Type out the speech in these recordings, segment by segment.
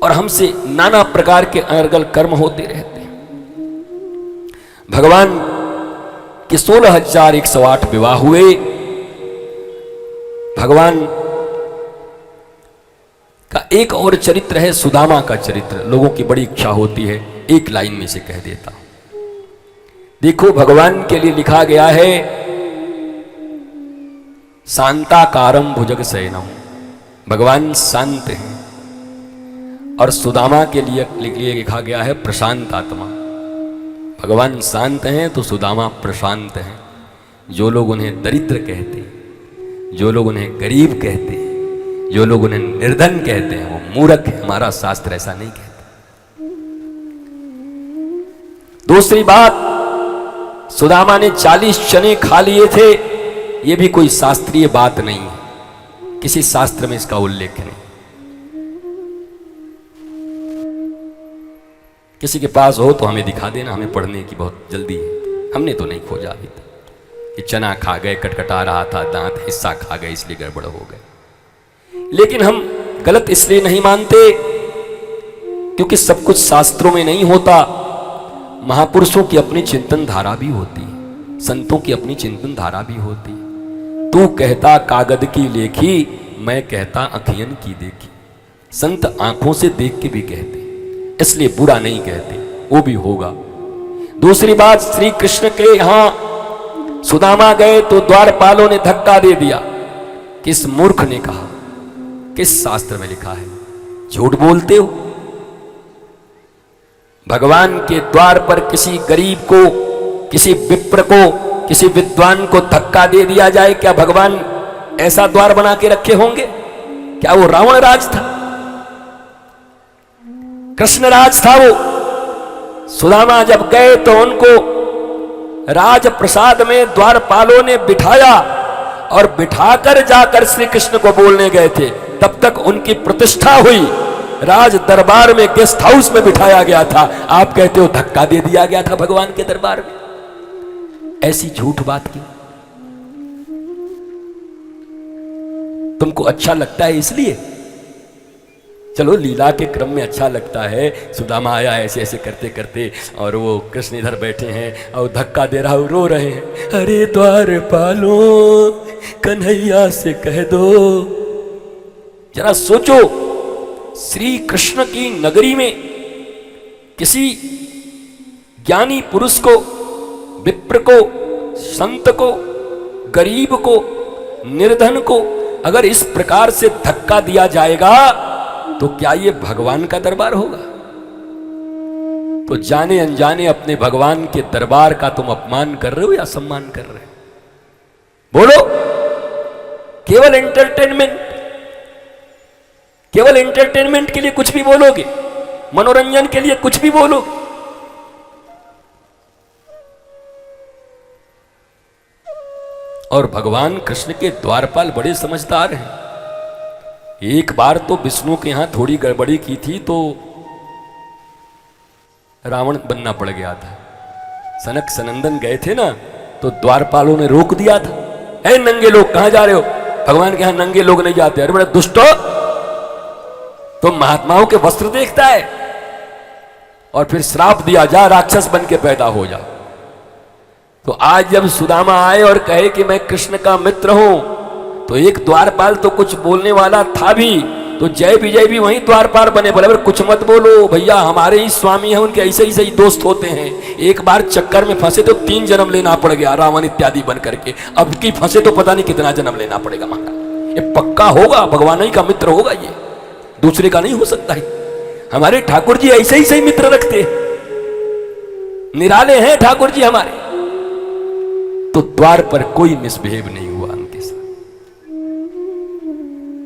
और हमसे नाना प्रकार के अनर्गल कर्म होते रहते हैं। भगवान के 16,108 विवाह हुए। भगवान का एक और चरित्र है सुदामा का चरित्र। लोगों की बड़ी इच्छा होती है, एक लाइन में से कह देता हूं। देखो, भगवान के लिए लिखा गया है शांताकारम भुजग शयनम, भगवान शांत हैं। और सुदामा के लिए लिखा गया है प्रशांत आत्मा। भगवान शांत हैं तो सुदामा प्रशांत हैं। जो लोग उन्हें दरिद्र कहते हैं, जो लोग उन्हें गरीब कहते हैं, जो लोग उन्हें निर्धन कहते हैं, वो मूर्ख है। हमारा शास्त्र ऐसा नहीं कहता। दूसरी बात, सुदामा ने 40 चने खा लिए थे, ये भी कोई शास्त्रीय बात नहीं है, किसी शास्त्र में इसका उल्लेख नहीं। किसी के पास हो तो हमें दिखा देना, हमें पढ़ने की बहुत जल्दी है। हमने तो नहीं खोजा अभी तक कि चना खा गए, कटकटा रहा था दांत, हिस्सा खा गए इसलिए गड़बड़ हो गए। लेकिन हम गलत इसलिए नहीं मानते क्योंकि सब कुछ शास्त्रों में नहीं होता। महापुरुषों की अपनी चिंतन धारा भी होती है, संतों की अपनी चिंतन धारा भी होती है। तू कहता कागद की लेखी, मैं कहता अखियन की देखी। संत आंखों से देख के भी कहते, इसलिए बुरा नहीं कहते, वो भी होगा। दूसरी बात, श्री कृष्ण के यहां सुदामा गए तो द्वारपालों ने धक्का दे दिया। किस मूर्ख ने कहा? किस शास्त्र में लिखा है? झूठ बोलते हो। भगवान के द्वार पर किसी गरीब को, किसी विप्र को, किसी विद्वान को धक्का दे दिया जाए, क्या भगवान ऐसा द्वार बना के रखे होंगे? क्या वो रावण राज था? कृष्ण राज था वो। सुदामा जब गए तो उनको राज प्रसाद में द्वारपालों ने बिठाया और बिठाकर जाकर श्री कृष्ण को बोलने गए थे। तब तक उनकी प्रतिष्ठा हुई, राज दरबार में गेस्ट हाउस में बिठाया गया था। आप कहते हो धक्का दे दिया गया था भगवान के दरबार में। ऐसी झूठ बात क्यों? तुमको अच्छा लगता है इसलिए? चलो, लीला के क्रम में अच्छा लगता है। सुदामा आया ऐसे ऐसे करते करते और वो कृष्ण इधर बैठे हैं और धक्का दे रहा, रो रहे हैं, अरे द्वारपालो कन्हैया से कह दो। जरा सोचो, श्री कृष्ण की नगरी में किसी ज्ञानी पुरुष को, विप्र को, संत को, गरीब को, निर्धन को अगर इस प्रकार से धक्का दिया जाएगा तो क्या ये भगवान का दरबार होगा? तो जाने अनजाने अपने भगवान के दरबार का तुम अपमान कर रहे हो या सम्मान कर रहे हो? बोलो। केवल एंटरटेनमेंट के लिए कुछ भी बोलोगे, मनोरंजन के लिए कुछ भी बोलोगे। और भगवान कृष्ण के द्वारपाल बड़े समझदार हैं। एक बार तो विष्णु के यहां थोड़ी गड़बड़ी की थी तो रावण बनना पड़ गया था। सनक सनंदन गए थे ना, तो द्वारपालों ने रोक दिया था। ऐ नंगे लोग कहां जा रहे हो? भगवान के यहां नंगे लोग नहीं जाते। अरे बड़े दुष्ट हो, तो महात्माओं के वस्त्र देखता है। और फिर श्राप दिया, जा राक्षस बन के पैदा हो जा। तो आज जब सुदामा आए और कहे कि मैं कृष्ण का मित्र हूं, तो एक द्वारपाल तो कुछ बोलने वाला था भी, तो जय विजय भी वहीं द्वारपाल बने। बोले कुछ मत बोलो भैया, हमारे ही स्वामी हैं, उनके ऐसे ही सही दोस्त होते हैं। एक बार चक्कर में फंसे तो 3 जन्म लेना पड़ गया, रावण इत्यादि बन करके। अब की फंसे तो पता नहीं कितना जन्म लेना पड़ेगा। महाराज ये पक्का होगा, भगवान ही का मित्र होगा, ये दूसरे का नहीं हो सकता है। हमारे ठाकुर जी ऐसे ही सही मित्र रखते हैं, निराले हैं ठाकुर जी हमारे। तो द्वार पर कोई मिसबिहेव नहीं हुआ उनके साथ।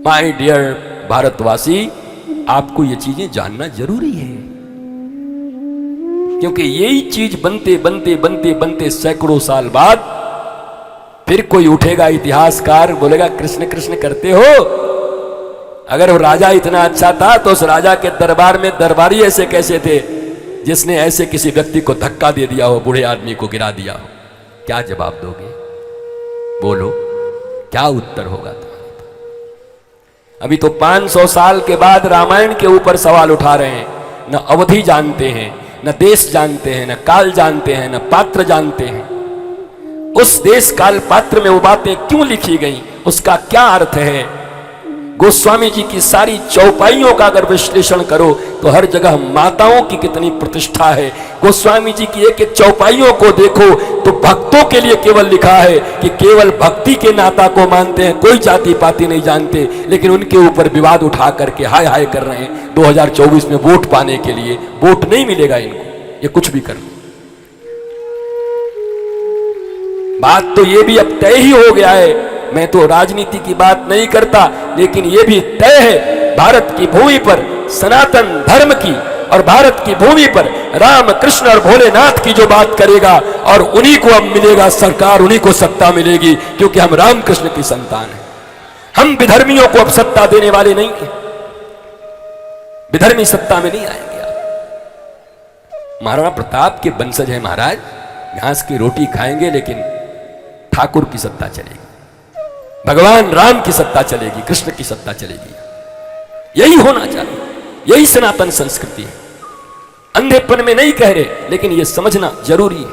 माय डियर भारतवासी, आपको ये चीजें जानना जरूरी है, क्योंकि यही चीज बनते बनते बनते बनते सैकड़ों साल बाद फिर कोई उठेगा इतिहासकार, बोलेगा कृष्ण कृष्ण करते हो। अगर वो राजा इतना अच्छा था तो उस राजा के दरबार में दरबारी ऐसे कैसे थे जिसने ऐसे किसी व्यक्ति को धक्का दे दिया हो, बूढ़े आदमी को गिरा दिया हो? क्या जवाब दोगे? बोलो, क्या उत्तर होगा तुम्हारे? अभी तो 500 साल के बाद रामायण के ऊपर सवाल उठा रहे हैं। न अवधि जानते हैं, न देश जानते हैं, न काल जानते हैं, न पात्र जानते हैं। उस देश काल पात्र में वो बातें क्यों लिखी गई, उसका क्या अर्थ है? गोस्वामी जी की सारी चौपाइयों का अगर विश्लेषण करो तो हर जगह माताओं की कितनी प्रतिष्ठा है। गोस्वामी जी की एक एक चौपाइयों को देखो तो भक्तों के लिए केवल लिखा है कि केवल भक्ति के नाता को मानते हैं, कोई जाति पाति नहीं जानते, लेकिन उनके ऊपर विवाद उठा करके हाय हाय कर रहे हैं 2024 में वोट पाने के लिए। वोट नहीं मिलेगा इनको, ये कुछ भी कर। बात तो ये भी अब तय ही हो गया है। मैं तो राजनीति की बात नहीं करता, लेकिन यह भी तय है भारत की भूमि पर सनातन धर्म की और भारत की भूमि पर राम कृष्ण और भोलेनाथ की जो बात करेगा, और उन्हीं को अब मिलेगा सरकार, उन्हीं को सत्ता मिलेगी, क्योंकि हम राम कृष्ण की संतान हैं। हम विधर्मियों को अब सत्ता देने वाले नहीं हैं। विधर्मी सत्ता में नहीं आएंगे। महाराणा प्रताप के वंशज है महाराज, घास की रोटी खाएंगे लेकिन ठाकुर की सत्ता चलेगी, भगवान राम की सत्ता चलेगी, कृष्ण की सत्ता चलेगी। यही होना चाहिए, यही सनातन संस्कृति है। अंधेपन में नहीं कह रहे, लेकिन यह समझना जरूरी है।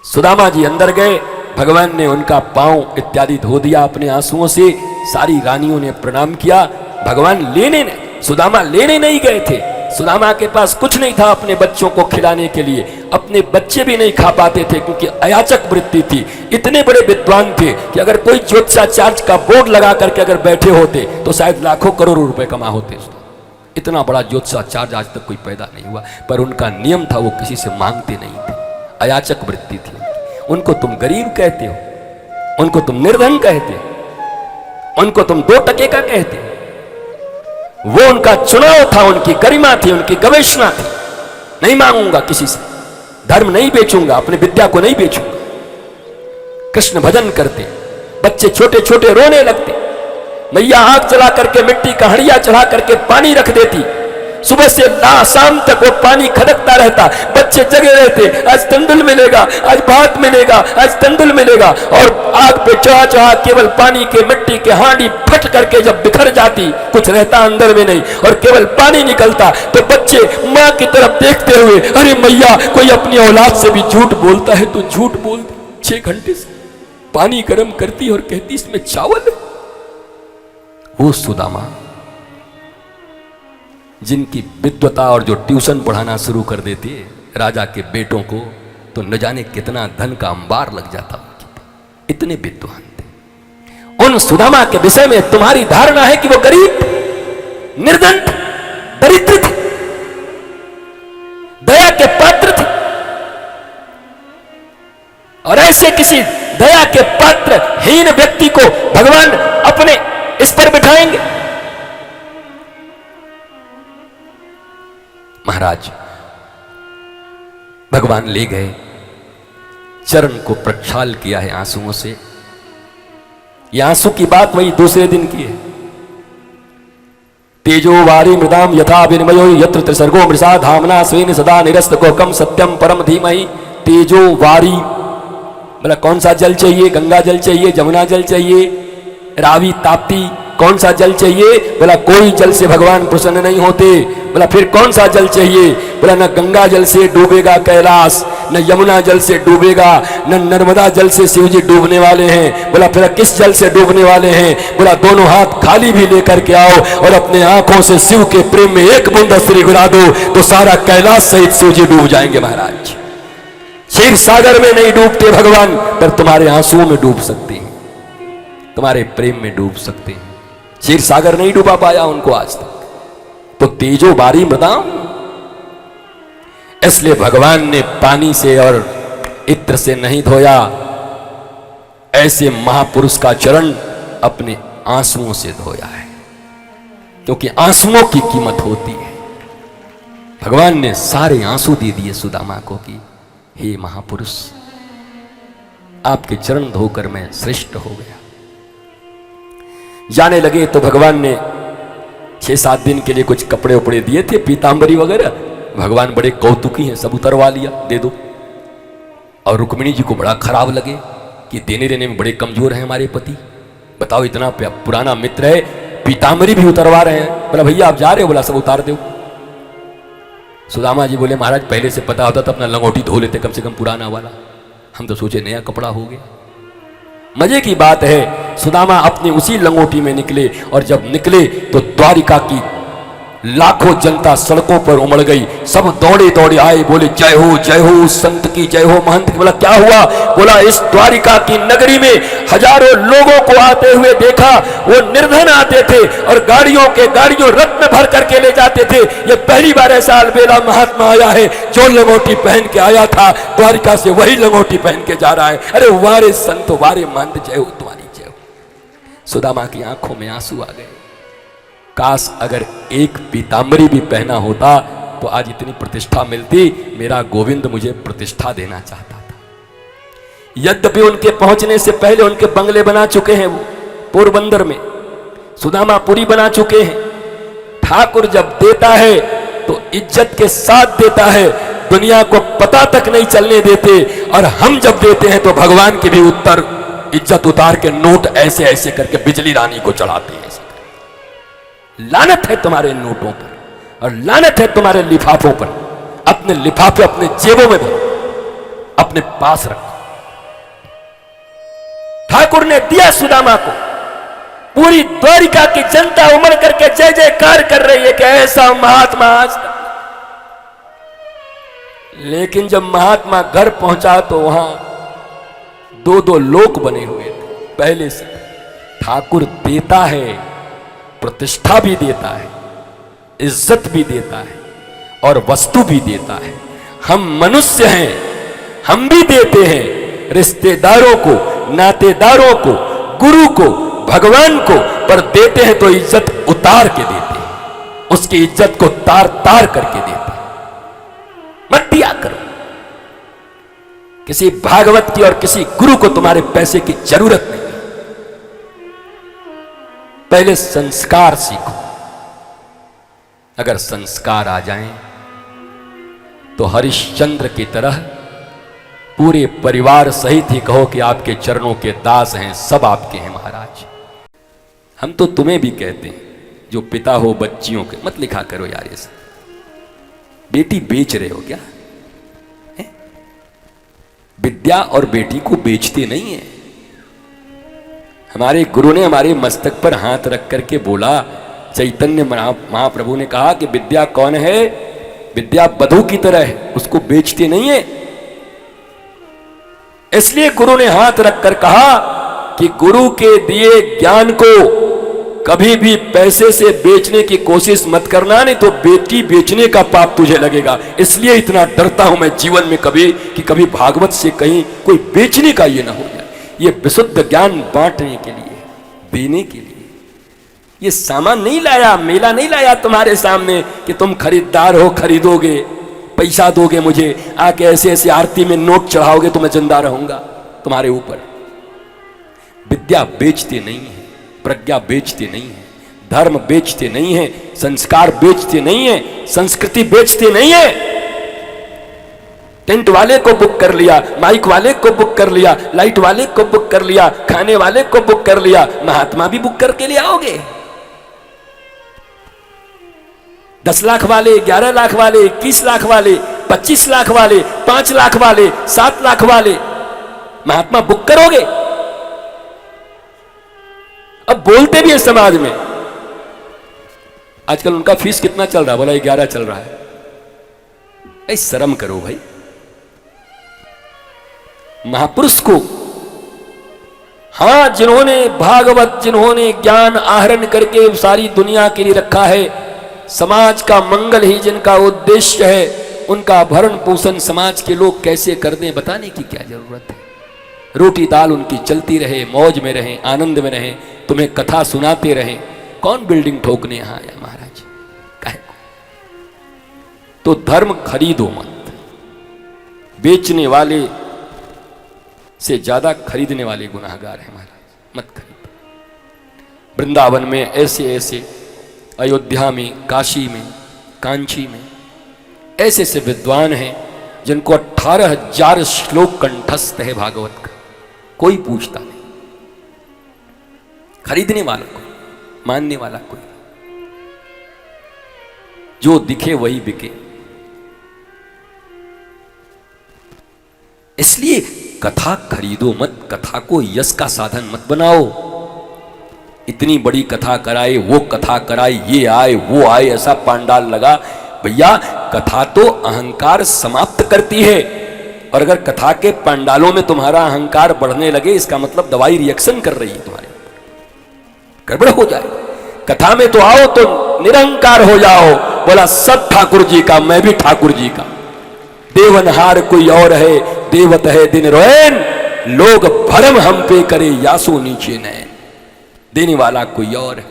सुदामा जी अंदर गए, भगवान ने उनका पांव इत्यादि धो दिया अपने आंसुओं से। सारी रानियों ने प्रणाम किया। भगवान सुदामा लेने नहीं गए थे। सुदामा के पास कुछ नहीं था अपने बच्चों को खिलाने के लिए, अपने बच्चे भी नहीं खा पाते थे क्योंकि अयाचक वृत्ति थी। इतने बड़े विद्वान थे कि अगर कोई ज्योतिषाचार्य का बोर्ड लगा करके अगर बैठे होते तो शायद लाखों करोड़ों रुपए कमा होते। इतना बड़ा ज्योतिषाचार्य आज तक कोई पैदा नहीं हुआ, पर उनका नियम था, वो किसी से मांगते नहीं थे। अयाचक वृत्ति थी उनको। तुम गरीब कहते हो, उनको तुम निर्धन कहते हो, उनको तुम 2 टके का कहते हो। वो उनका चुनाव था, उनकी गरिमा थी, उनकी गवेषणा थी। नहीं मांगूंगा किसी से, धर्म नहीं बेचूंगा, अपने विद्या को नहीं बेचूंगा। कृष्ण भजन करते, बच्चे छोटे छोटे रोने लगते। मैया आग जला करके मिट्टी का हड़िया चढ़ा करके पानी रख देती। सुबह से शाम तक वो पानी खदकता रहता। बच्चे जगे रहते, आज तंदुल मिलेगा, आज भात मिलेगा, आज तंदुल मिलेगा। और आग पे चढ़ा चढ़ा केवल पानी के मिट्टी के हांडी फट करके जब बिखर जाती, कुछ रहता अंदर में नहीं और केवल पानी निकलता, तो बच्चे माँ की तरफ देखते हुए, अरे मैया कोई अपनी औलाद से भी झूठ बोलता है तो झूठ बोल दे। 6 घंटे से पानी गर्म करती और कहती इसमें चावल है। वो सुदामा जिनकी विद्वता और जो ट्यूशन पढ़ाना शुरू कर देते राजा के बेटों को, तो न जाने कितना धन का अंबार लग जाता। इतने विद्वान थे। उन सुदामा के विषय में तुम्हारी धारणा है कि वो गरीब, निर्धन, दरिद्र थे, दया के पात्र थे। और ऐसे किसी दया के पात्र हीन व्यक्ति को भगवान अपने इस पर बिठाएंगे? महाराज भगवान ले गए, चरण को प्रक्षाल किया है आंसुओं से। ये आंसू की बात वही दूसरे दिन की है। तेजो वारी मृदाम यथा विनिमयो यत्र त्रिसर्गो मृषा धामना स्वेन सदा निरस्त कोकम सत्यम परम धीमहि। तेजो वारी बोला कौन सा जल चाहिए? गंगा जल चाहिए, जमुना जल चाहिए, रावी ताप्ती? कौन सा जल चाहिए? बोला कोई जल से भगवान प्रसन्न नहीं होते। बोला फिर कौन सा जल चाहिए? बोला न गंगा जल से डूबेगा कैलाश, न यमुना जल से डूबेगा, न नर्मदा जल से शिव जी डूबने वाले हैं। बोला फिर किस जल से डूबने वाले हैं? बोला दोनों हाथ खाली भी लेकर के आओ और अपने आंखों से शिव के प्रेम में एक बूंद अश्रु गिरा दो तो सारा कैलाश सहित शिव जी डूब जाएंगे। महाराज क्षीर सागर में नहीं डूबते भगवान, पर तुम्हारे आंसुओं में डूब सकते हैं, तुम्हारे प्रेम में डूब सकते हैं। क्षीर सागर नहीं डूबा पाया उनको आज तक। तो तेजो बारी मृदाम, इसलिए भगवान ने पानी से और इत्र से नहीं धोया, ऐसे महापुरुष का चरण अपने आंसुओं से धोया है, क्योंकि आंसुओं की कीमत होती है। भगवान ने सारे आंसू दे दिए सुदामा को कि हे महापुरुष, आपके चरण धोकर मैं श्रेष्ठ हो गया। जाने लगे तो भगवान ने 6-7 दिन के लिए कुछ कपड़े उपड़े दिए थे, पीतांबरी वगैरह। भगवान बड़े कौतुकी हैं, सब उतरवा लिया, दे दो। और रुक्मिणी जी को बड़ा खराब लगे कि देने देने में बड़े कमजोर हैं हमारे पति। बताओ इतना पुराना मित्र है, पीताम्बरी भी उतरवा रहे हैं। बोला भैया आप जा रहे हो? बोला सब उतार दो। सुदामा जी बोले महाराज पहले से पता होता तो अपना लंगोटी धो लेते, कम से कम पुराना वाला। हम तो सोचे नया कपड़ा हो गया। मजे की बात है, सुदामा अपनी उसी लंगोटी में निकले, और जब निकले तो द्वारिका की लाखों जनता सड़कों पर उमड़ गई। सब दौड़े दौड़े आए, बोले जय हो उस संत की, जय हो महंत की। बोला क्या हुआ? बोला इस द्वारिका की नगरी में हजारों लोगों को आते हुए देखा। वो निर्धन आते थे और गाड़ियों रथ में भर करके ले जाते थे। ये पहली बार ऐसा अलबेला महात्मा आया है जो लंगोटी पहन के आया था द्वारिका से, वही लंगोटी पहन के जा रहा है। अरे वारे संत वारे महंत, जय हो तुम्हारी जय हो। सुदामा की आंखों में आंसू आ गए। काश अगर एक पीताम्बरी भी पहना होता तो आज इतनी प्रतिष्ठा मिलती। मेरा गोविंद मुझे प्रतिष्ठा देना चाहता था। यद्यपि उनके पहुंचने से पहले उनके बंगले बना चुके हैं, वो पोरबंदर में सुदामापुरी बना चुके हैं। ठाकुर जब देता है तो इज्जत के साथ देता है, दुनिया को पता तक नहीं चलने देते। और हम जब देते हैं तो भगवान की भी उत्तर इज्जत उतार के नोट ऐसे ऐसे करके बिजली रानी को चढ़ाते हैं। लानत है तुम्हारे नोटों पर और लानत है तुम्हारे लिफाफों पर। अपने लिफाफे अपने जेबों में भरो, अपने पास रखो। ठाकुर ने दिया सुदामा को, पूरी द्वारिका की जनता उमड़ करके जय जयकार कर रही है कि ऐसा महात्मा आज तक। लेकिन जब महात्मा घर पहुंचा तो वहां दो लोक बने हुए थे पहले से। ठाकुर देता है, प्रतिष्ठा भी देता है, इज्जत भी देता है और वस्तु भी देता है। हम मनुष्य हैं, हम भी देते हैं रिश्तेदारों को, नातेदारों को, गुरु को, भगवान को, पर देते हैं तो इज्जत उतार के देते हैं, उसकी इज्जत को तार तार करके देते हैं। मत दिया करो किसी भागवत की और किसी गुरु को तुम्हारे पैसे की जरूरत नहीं। पहले संस्कार सीखो। अगर संस्कार आ जाएं तो हरिश्चंद्र की तरह पूरे परिवार सहित ही कहो कि आपके चरणों के दास हैं, सब आपके हैं महाराज। हम तो तुम्हें भी कहते हैं जो पिता हो बच्चियों के, मत लिखा करो यार ये सब। बेटी बेच रहे हो क्या? विद्या और बेटी को बेचते नहीं है। हमारे गुरु ने हमारे मस्तक पर हाथ रख करके बोला, चैतन्य महाप्रभु ने कहा कि विद्या कौन है? विद्या बधू की तरह है, उसको बेचते नहीं है। इसलिए गुरु ने हाथ रखकर कहा कि गुरु के दिए ज्ञान को कभी भी पैसे से बेचने की कोशिश मत करना, नहीं तो बेटी बेचने का पाप तुझे लगेगा। इसलिए इतना डरता हूं मैं जीवन में कभी भागवत से कहीं कोई बेचने का ये ना हो जाए। ये विशुद्ध ज्ञान बांटने के लिए, देने के लिए। ये सामान नहीं लाया, मेला नहीं लाया तुम्हारे सामने कि तुम खरीदार हो, खरीदोगे, पैसा दोगे मुझे, आके ऐसे ऐसे आरती में नोट चढ़ाओगे तो मैं जिंदा रहूंगा तुम्हारे ऊपर। विद्या बेचते नहीं है, प्रज्ञा बेचते नहीं है, धर्म बेचते नहीं है, संस्कार बेचते नहीं है, संस्कृति बेचते नहीं है। टेंट वाले को बुक कर लिया, माइक वाले को बुक कर लिया, लाइट वाले को बुक कर लिया, खाने वाले को बुक कर लिया, महात्मा भी बुक करके ले आओगे। 10 लाख वाले, 11 लाख वाले, 21 लाख वाले, 25 लाख वाले, 5 लाख वाले, 7 लाख वाले महात्मा बुक करोगे। अब बोलते भी है समाज में। आजकल उनका फीस कितना चल रहा है? बोला 11 चल रहा है। भाई शर्म करो भाई। महापुरुष को, हां, जिन्होंने भागवत, जिन्होंने ज्ञान आहरण करके सारी दुनिया के लिए रखा है, समाज का मंगल ही जिनका उद्देश्य है, उनका भरण पोषण समाज के लोग कैसे कर दें बताने की क्या जरूरत है। रोटी दाल उनकी चलती रहे, मौज में रहें, आनंद में रहें, तुम्हें कथा सुनाते रहें। कौन बिल्डिंग ठोकने यहां आया महाराज? काहे को? तो धर्म खरीदो मत। बेचने वाले से ज्यादा खरीदने वाले गुनाहगार हैं महाराज, मत खरीदो। वृंदावन में ऐसे ऐसे, अयोध्या में, काशी में, कांची में ऐसे ऐसे विद्वान हैं जिनको 18,000 श्लोक कंठस्थ है भागवत का, कोई पूछता नहीं। खरीदने वालों को मानने वाला कोई, जो दिखे वही बिके। इसलिए कथा खरीदो मत, कथा को यश का साधन मत बनाओ। इतनी बड़ी कथा कराए, वो कथा कराए, ये आए वो आए, ऐसा पांडाल लगा। भैया कथा तो अहंकार समाप्त करती है, और अगर कथा के पांडालों में तुम्हारा अहंकार बढ़ने लगे, इसका मतलब दवाई रिएक्शन कर रही है, तुम्हारे गड़बड़ हो जाए। कथा में तो आओ तो निरंकार हो जाओ। बोला सब ठाकुर जी का, मैं भी ठाकुर जी का। देवनहार कोई और है, देवत है दिन रोएन, लोग भरम हम पे करे, यासो नीचे नैन। देने वाला कोई और है।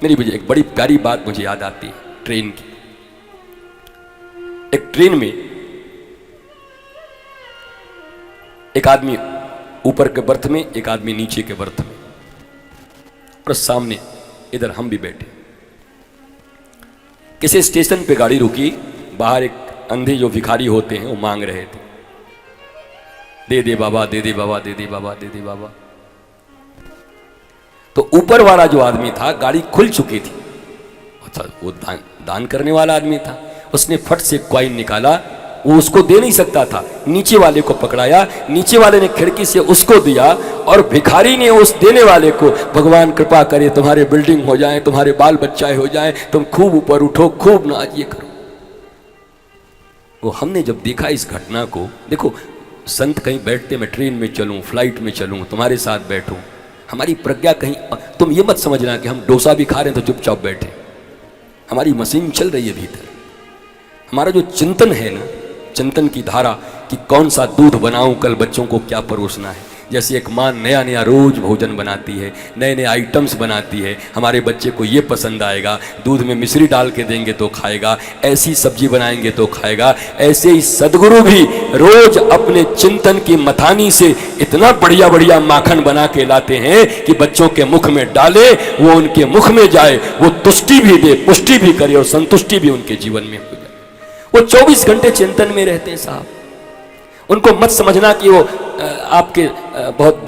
मेरी मुझे एक बड़ी प्यारी बात मुझे याद आती है ट्रेन की। एक ट्रेन में एक आदमी ऊपर के बर्थ में, एक आदमी नीचे के बर्थ में, और सामने इधर हम भी बैठे। किसी स्टेशन पे गाड़ी रुकी, बाहर एक अंधे जो भिखारी होते हैं वो मांग रहे थे, दे दे बाबा, दे दे बाबा, दे दे बाबा, दे दे बाबा। तो ऊपर वाला जो आदमी था, गाड़ी खुल चुकी थी, अच्छा वो दान करने वाला आदमी था, उसने फट से कॉइन निकाला, वो उसको दे नहीं सकता था, नीचे वाले को पकड़ाया, नीचे वाले ने खिड़की से उसको दिया, और भिखारी ने उस देने वाले को, भगवान कृपा करे तुम्हारे बिल्डिंग हो जाए, तुम्हारे बाल बच्चाए हो जाए, तुम खूब ऊपर उठो, खूब नाच, ये करो। वो हमने जब देखा इस घटना को, देखो संत कहीं बैठते, मैं ट्रेन में चलूं, फ्लाइट में चलूं, तुम्हारे साथ बैठूं, हमारी प्रज्ञा कहीं, तुम ये मत समझना कि हम डोसा भी खा रहे हैं तो चुपचाप बैठे, हमारी मशीन चल रही है भीतर। हमारा जो चिंतन है ना, चिंतन की धारा कि कौन सा दूध बनाऊं, कल बच्चों को क्या परोसना है। जैसे एक माँ नया नया रोज भोजन बनाती है, नए नए आइटम्स बनाती है, हमारे बच्चे को ये पसंद आएगा, दूध में मिश्री डाल के देंगे तो खाएगा, ऐसी सब्जी बनाएंगे तो खाएगा। ऐसे ही सदगुरु भी रोज अपने चिंतन की मथानी से इतना बढ़िया बढ़िया माखन बना के लाते हैं कि बच्चों के मुख में डाले, वो उनके मुख में जाए, वो तुष्टि भी दे, पुष्टि भी करे, और संतुष्टि भी उनके जीवन में हो जाए। वो 24 घंटे चिंतन में रहते हैं साहब। उनको मत समझना कि वो आपके बहुत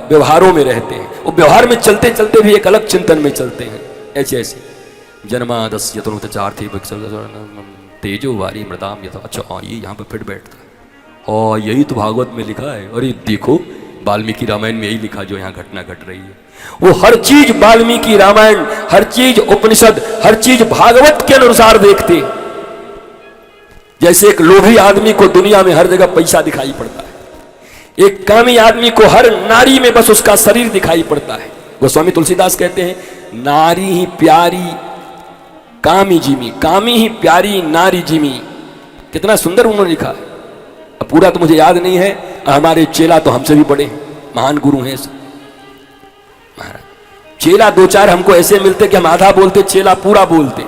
व्यवहारों में रहते हैं, वो व्यवहार में चलते चलते भी एक अलग चिंतन में चलते हैं। ऐसे ऐसे जन्मादस्य तनुचार्थी तेजो वारी मृदाम यथा। अच्छा ये यहाँ पे फिर बैठता है, और यही तो भागवत में लिखा है। और ये देखो वाल्मीकि रामायण में यही लिखा जो यहाँ घटना घट रही है। वो हर चीज वाल्मीकि रामायण, हर चीज उपनिषद, हर चीज भागवत के अनुसार देखते। जैसे एक लोभी आदमी को दुनिया में हर जगह पैसा दिखाई पड़ता है, एक कामी आदमी को हर नारी में बस उसका शरीर दिखाई पड़ता है। गोस्वामी तुलसीदास कहते हैं नारी ही प्यारी कामी जिमी, कामी ही प्यारी नारी जिमी। कितना सुंदर उन्होंने लिखा है। अब पूरा तो मुझे याद नहीं है, हमारे चेला तो हमसे भी बड़े हैं, महान गुरु हैं सब महाराज। चेला दो चार हमको ऐसे मिलते कि हम आधा बोलते, चेला पूरा बोलते।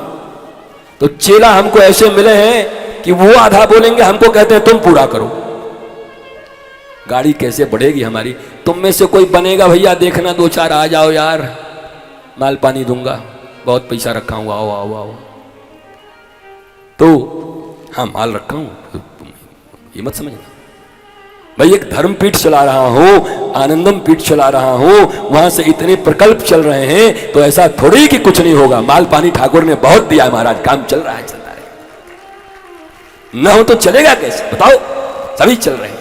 तो चेला हमको ऐसे मिले हैं कि वो आधा बोलेंगे, हमको कहते हैं तुम पूरा करो। गाड़ी कैसे बढ़ेगी हमारी। तुम में से कोई बनेगा भैया, देखना दो चार आ जाओ यार, माल पानी दूंगा, बहुत पैसा रखा हूं, आओ आओ आओ। तो हाँ माल रखा हूं, तो ये मत समझना भाई। एक धर्म पीठ चला रहा हूं, आनंदम पीठ चला रहा हूं, वहां से इतने प्रकल्प चल रहे हैं, तो ऐसा थोड़ी कि कुछ नहीं होगा। माल पानी ठाकुर ने बहुत दिया है महाराज, काम चल रहा है, चलता है। न हो तो चलेगा कैसे बताओ, सभी चल रहे हैं।